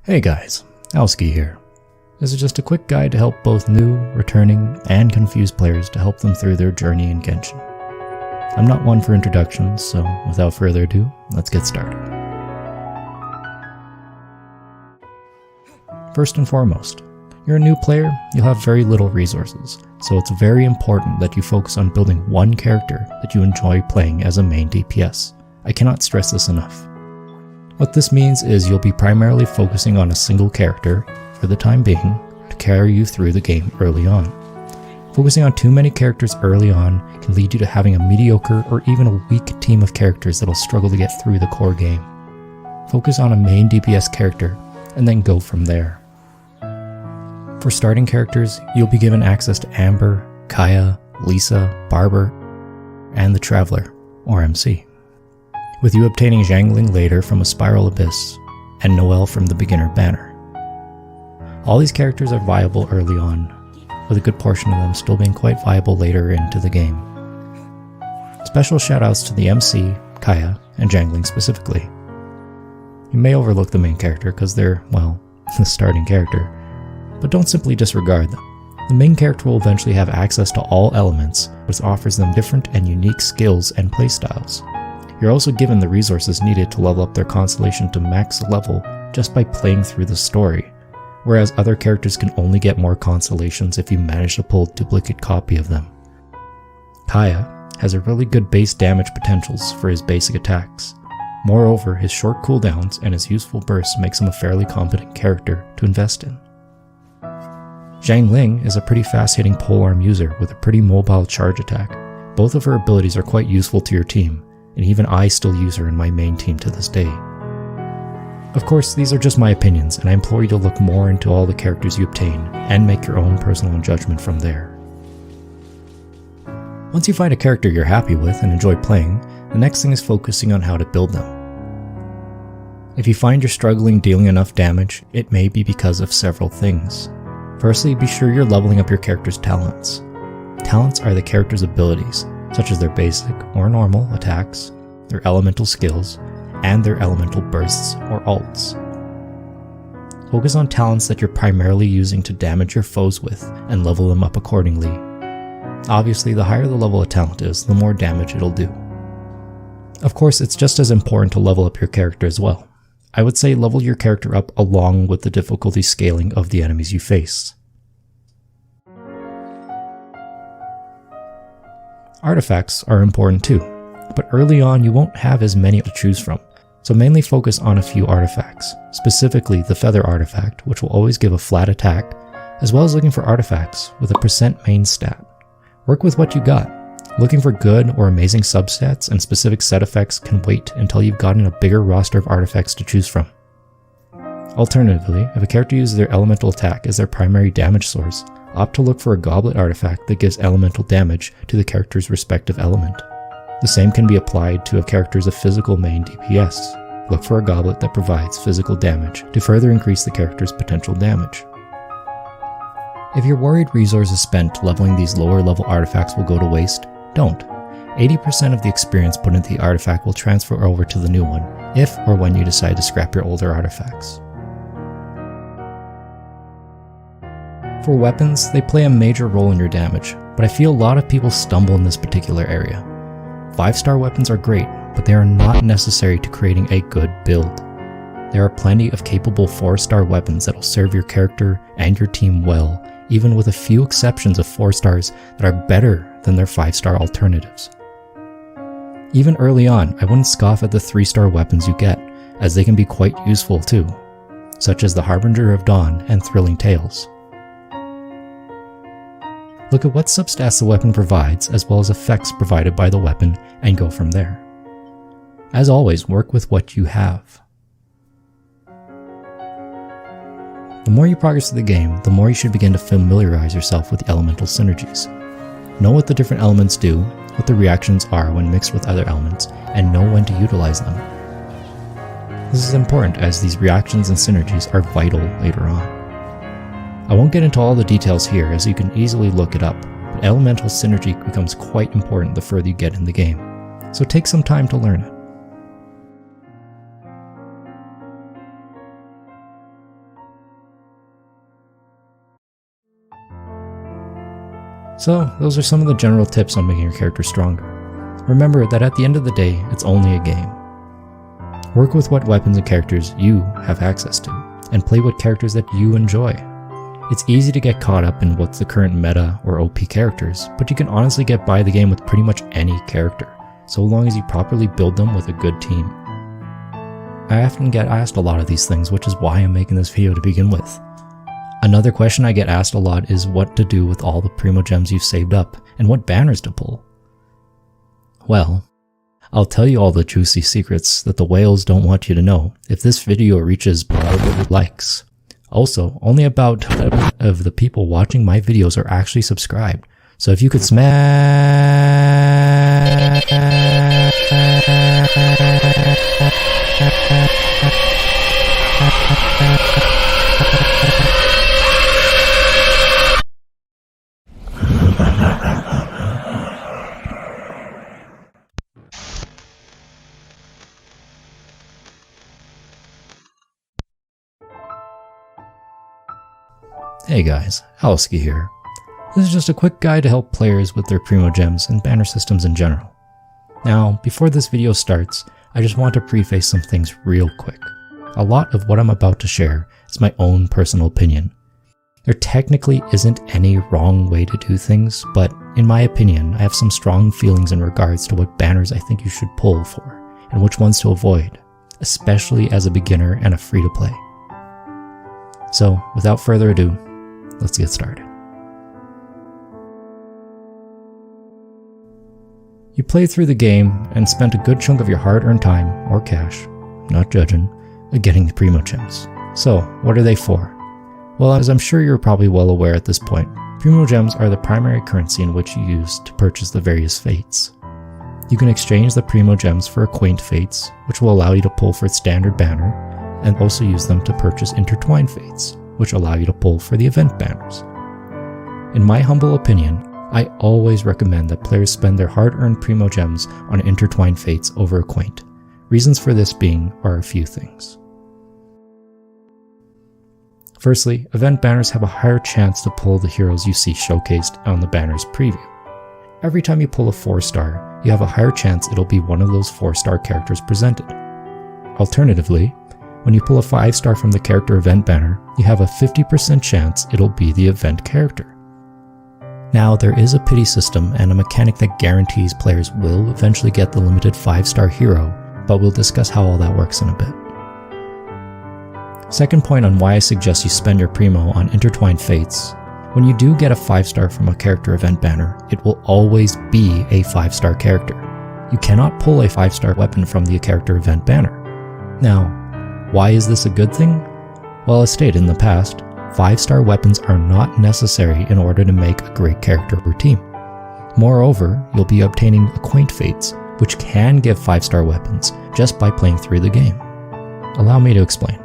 Hey guys, Owlski here. This is just a quick guide to help both new, returning, and confused players to help them through their journey in Genshin. I'm not one for introductions, so without further ado, let's get started. First and foremost, you're a new player, you'll have very little resources, so it's very important that you focus on building one character that you enjoy playing as a main DPS. I cannot stress this enough. What this means is you'll be primarily focusing on a single character, for the time being, to carry you through the game early on. Focusing on too many characters early on can lead you to having a mediocre or even a weak team of characters that'll struggle to get through the core game. Focus on a main DPS character, and then go from there. For starting characters, you'll be given access to Amber, Kaya, Lisa, Barber, and the Traveler, or MC. With you obtaining Xiangling later from a Spiral Abyss, and Noelle from the Beginner Banner. All these characters are viable early on, with a good portion of them still being quite viable later into the game. Special shoutouts to the MC, Kaya, and Xiangling specifically. You may overlook the main character because they're, well, the starting character, but don't simply disregard them. The main character will eventually have access to all elements, which offers them different and unique skills and playstyles. You're also given the resources needed to level up their constellation to max level just by playing through the story, whereas other characters can only get more constellations if you manage to pull a duplicate copy of them. Kaya has a really good base damage potentials for his basic attacks. Moreover, his short cooldowns and his useful bursts makes him a fairly competent character to invest in. Xiangling is a pretty fast-hitting polearm user with a pretty mobile charge attack. Both of her abilities are quite useful to your team, and even I still use her in my main team to this day. Of course, these are just my opinions, and I implore you to look more into all the characters you obtain, and make your own personal judgment from there. Once you find a character you're happy with and enjoy playing, the next thing is focusing on how to build them. If you find you're struggling dealing enough damage, it may be because of several things. Firstly, be sure you're leveling up your character's talents. Talents are the character's abilities, such as their basic or normal attacks, their elemental skills, and their elemental bursts or ults. Focus on talents that you're primarily using to damage your foes with and level them up accordingly. Obviously, the higher the level of talent is, the more damage it'll do. Of course, it's just as important to level up your character as well. I would say level your character up along with the difficulty scaling of the enemies you face. Artifacts are important too, but early on you won't have as many to choose from, so mainly focus on a few artifacts, specifically the Feather artifact, which will always give a flat attack, as well as looking for artifacts with a % main stat. Work with what you got. Looking for good or amazing substats and specific set effects can wait until you've gotten a bigger roster of artifacts to choose from. Alternatively, if a character uses their elemental attack as their primary damage source, opt to look for a goblet artifact that gives elemental damage to the character's respective element. The same can be applied to a character's physical main DPS. Look for a goblet that provides physical damage to further increase the character's potential damage. If you're worried resources spent leveling these lower level artifacts will go to waste, don't. 80% of the experience put into the artifact will transfer over to the new one, if or when you decide to scrap your older artifacts. For weapons, they play a major role in your damage, but I feel a lot of people stumble in this particular area. 5-star weapons are great, but they are not necessary to creating a good build. There are plenty of capable 4-star weapons that will serve your character and your team well, even with a few exceptions of 4 stars that are better than their 5-star alternatives. Even early on, I wouldn't scoff at the 3-star weapons you get, as they can be quite useful too, such as the Harbinger of Dawn and Thrilling Tales. Look at what substats the weapon provides, as well as effects provided by the weapon, and go from there. As always, work with what you have. The more you progress through the game, the more you should begin to familiarize yourself with the elemental synergies. Know what the different elements do, what the reactions are when mixed with other elements, and know when to utilize them. This is important as these reactions and synergies are vital later on. I won't get into all the details here as you can easily look it up, but elemental synergy becomes quite important the further you get in the game, so take some time to learn it. So those are some of the general tips on making your character stronger. Remember that at the end of the day, it's only a game. Work with what weapons and characters you have access to, and play with characters that you enjoy. It's easy to get caught up in what's the current meta or OP characters, but you can honestly get by the game with pretty much any character, so long as you properly build them with a good team. I often get asked a lot of these things, which is why I'm making this video to begin with. Another question I get asked a lot is what to do with all the Primogems you've saved up, and what banners to pull. Well, I'll tell you all the juicy secrets that the whales don't want you to know if this video reaches likes. Also, only about of the people watching my videos are actually subscribed, so if you could smash... Hey guys, Owlski here. This is just a quick guide to help players with their Primogems and banner systems in general. Now, before this video starts, I just want to preface some things real quick. A lot of what I'm about to share is my own personal opinion. There technically isn't any wrong way to do things, but in my opinion, I have some strong feelings in regards to what banners I think you should pull for, and which ones to avoid, especially as a beginner and a free-to-play. So, without further ado, let's get started. You played through the game and spent a good chunk of your hard-earned time, or cash, not judging, getting the Primogems. So, what are they for? Well, as I'm sure you're probably well aware at this point, Primogems are the primary currency in which you use to purchase the various fates. You can exchange the Primogems for Acquaint Fates, which will allow you to pull for its standard banner, and also use them to purchase Intertwined Fates, which allow you to pull for the event banners. In my humble opinion, I always recommend that players spend their hard-earned Primogems on Intertwined Fates over Acquaint. Reasons for this being are a few things. Firstly, event banners have a higher chance to pull the heroes you see showcased on the banner's preview. Every time you pull a 4-star, you have a higher chance it'll be one of those 4-star characters presented. Alternatively, when you pull a 5-star from the character event banner, you have a 50% chance it'll be the event character. Now, there is a pity system and a mechanic that guarantees players will eventually get the limited 5-star hero, but we'll discuss how all that works in a bit. Second point on why I suggest you spend your Primo on Intertwined Fates. When you do get a 5-star from a character event banner, it will always be a 5-star character. You cannot pull a 5-star weapon from the character event banner. Now, why is this a good thing? Well, as stated in the past, 5-star weapons are not necessary in order to make a great character or team. Moreover, you'll be obtaining Acquaint Fates, which can give 5-star weapons just by playing through the game. Allow me to explain.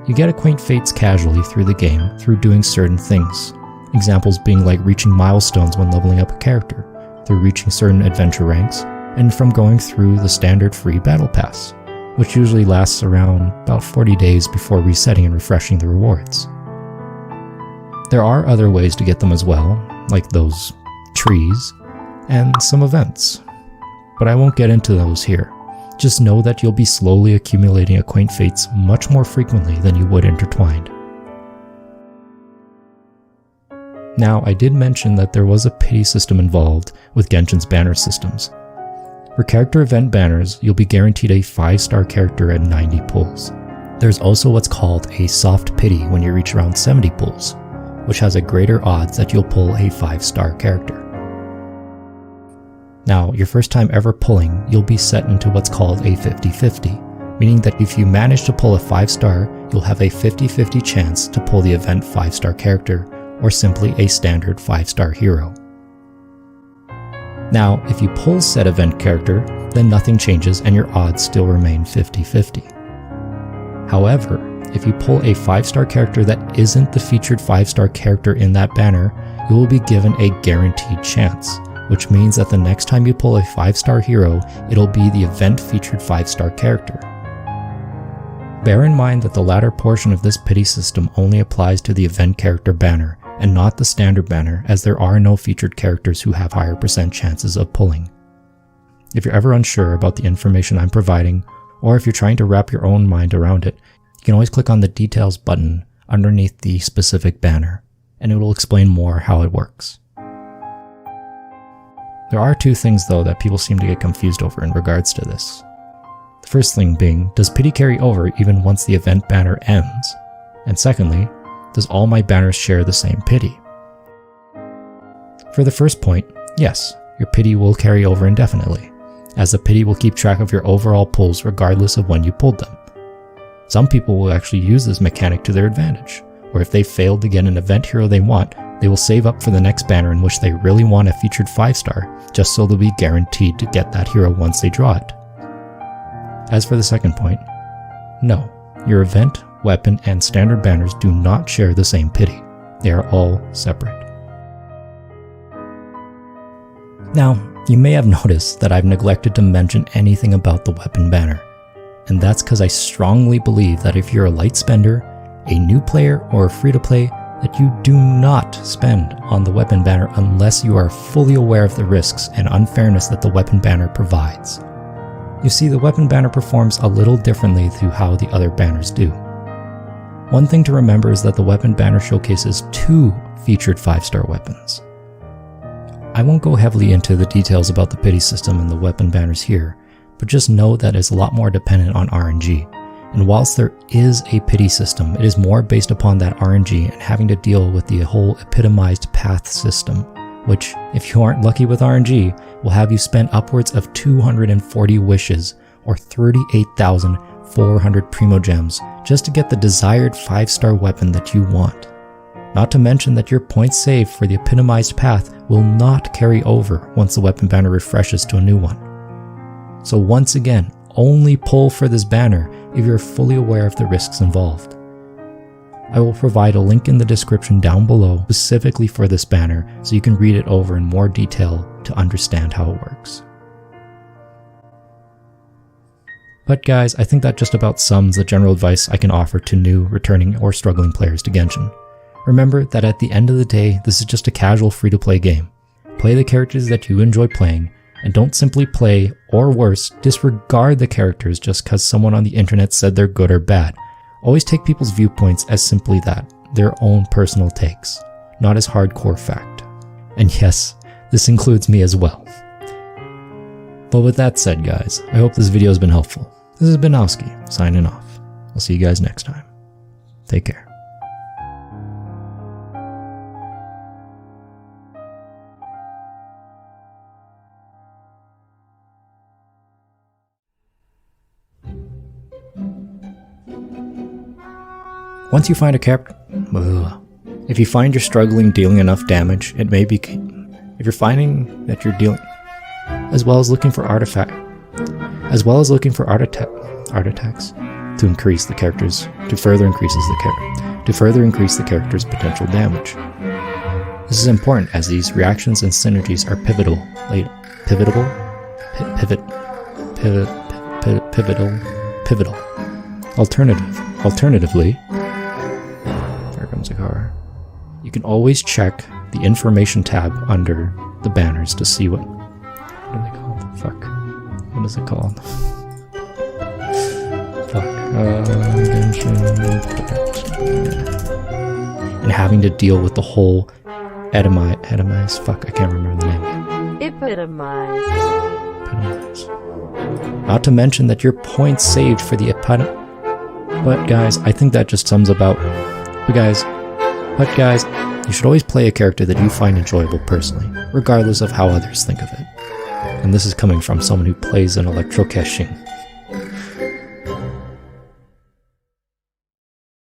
You get Acquaint Fates casually through the game through doing certain things. Examples being like reaching milestones when leveling up a character, through reaching certain adventure ranks, and from going through the standard free battle pass, which usually lasts around about 40 days before resetting and refreshing the rewards. There are other ways to get them as well, like those trees, and some events, but I won't get into those here. Just know that you'll be slowly accumulating Acquaint Fates much more frequently than you would Intertwined. Now, I did mention that there was a pity system involved with Genshin's banner systems. For character event banners, you'll be guaranteed a 5-star character at 90 pulls. There's also what's called a soft pity when you reach around 70 pulls, which has a greater odds that you'll pull a 5-star character. Now, your first time ever pulling, you'll be set into what's called a 50-50, meaning that if you manage to pull a 5-star, you'll have a 50-50 chance to pull the event 5-star character, or simply a standard 5-star hero. Now, if you pull said event character, then nothing changes and your odds still remain 50-50. However, if you pull a 5-star character that isn't the featured 5-star character in that banner, you will be given a guaranteed chance, which means that the next time you pull a 5-star hero, it'll be the event featured 5-star character. Bear in mind that the latter portion of this pity system only applies to the event character banner, and not the standard banner, as there are no featured characters who have higher % chances of pulling. If you're ever unsure about the information I'm providing, or if you're trying to wrap your own mind around it, you can always click on the details button underneath the specific banner, and it will explain more how it works. There are two things though that people seem to get confused over in regards to this. The first thing being, does pity carry over even once the event banner ends? And secondly, does all my banners share the same pity? For the first point, yes, your pity will carry over indefinitely, as the pity will keep track of your overall pulls regardless of when you pulled them. Some people will actually use this mechanic to their advantage, where if they failed to get an event hero they want, they will save up for the next banner in which they really want a featured 5-star, just so they'll be guaranteed to get that hero once they draw it. As for the second point, no, your event, weapon, and standard banners do not share the same pity. They are all separate. Now, you may have noticed that I've neglected to mention anything about the weapon banner, and that's because I strongly believe that if you're a light spender, a new player, or a free-to-play, that you do not spend on the weapon banner unless you are fully aware of the risks and unfairness that the weapon banner provides. You see, the weapon banner performs a little differently to how the other banners do. One thing to remember is that the weapon banner showcases 2 featured 5-star weapons. I won't go heavily into the details about the pity system and the weapon banners here, but just know that it's a lot more dependent on RNG. And whilst there is a pity system, it is more based upon that RNG and having to deal with the whole epitomized path system, which, if you aren't lucky with RNG, will have you spend upwards of 240 wishes or 38,400 Primogems just to get the desired 5-star weapon that you want. Not to mention that your points saved for the epitomized path will not carry over once the weapon banner refreshes to a new one. So once again, only pull for this banner if you're fully aware of the risks involved. I will provide a link in the description down below specifically for this banner so you can read it over in more detail to understand how it works. But guys, I think that just about sums the general advice I can offer to new, returning, or struggling players to Genshin. Remember that at the end of the day, this is just a casual free-to-play game. Play the characters that you enjoy playing, and don't simply play, or worse, disregard the characters just because someone on the internet said they're good or bad. Always take people's viewpoints as simply that, their own personal takes, not as hardcore fact. And yes, this includes me as well. But with that said guys, I hope this video has been helpful. This has been Owlski, signing off. I'll see you guys next time. Take care. Once you find a if you find you're struggling dealing enough damage, it may be, if you're finding that you're dealing, as well as looking for artifacts to increase the characters, to further increase the character's potential damage. This is important as these reactions and synergies are pivotal. Alternatively, there comes a car. You can always check the information tab under the banners to see what are they called? Fuck. What is it called? Fuck. Genshin. And having to deal with the whole etimize. Fuck, I can't remember the name. Epitomize. Not to mention that your points saved for the But guys, I think that just sums about. But guys, you should always play a character that you find enjoyable personally, regardless of how others think of it. And this is coming from someone who plays an electro-caching.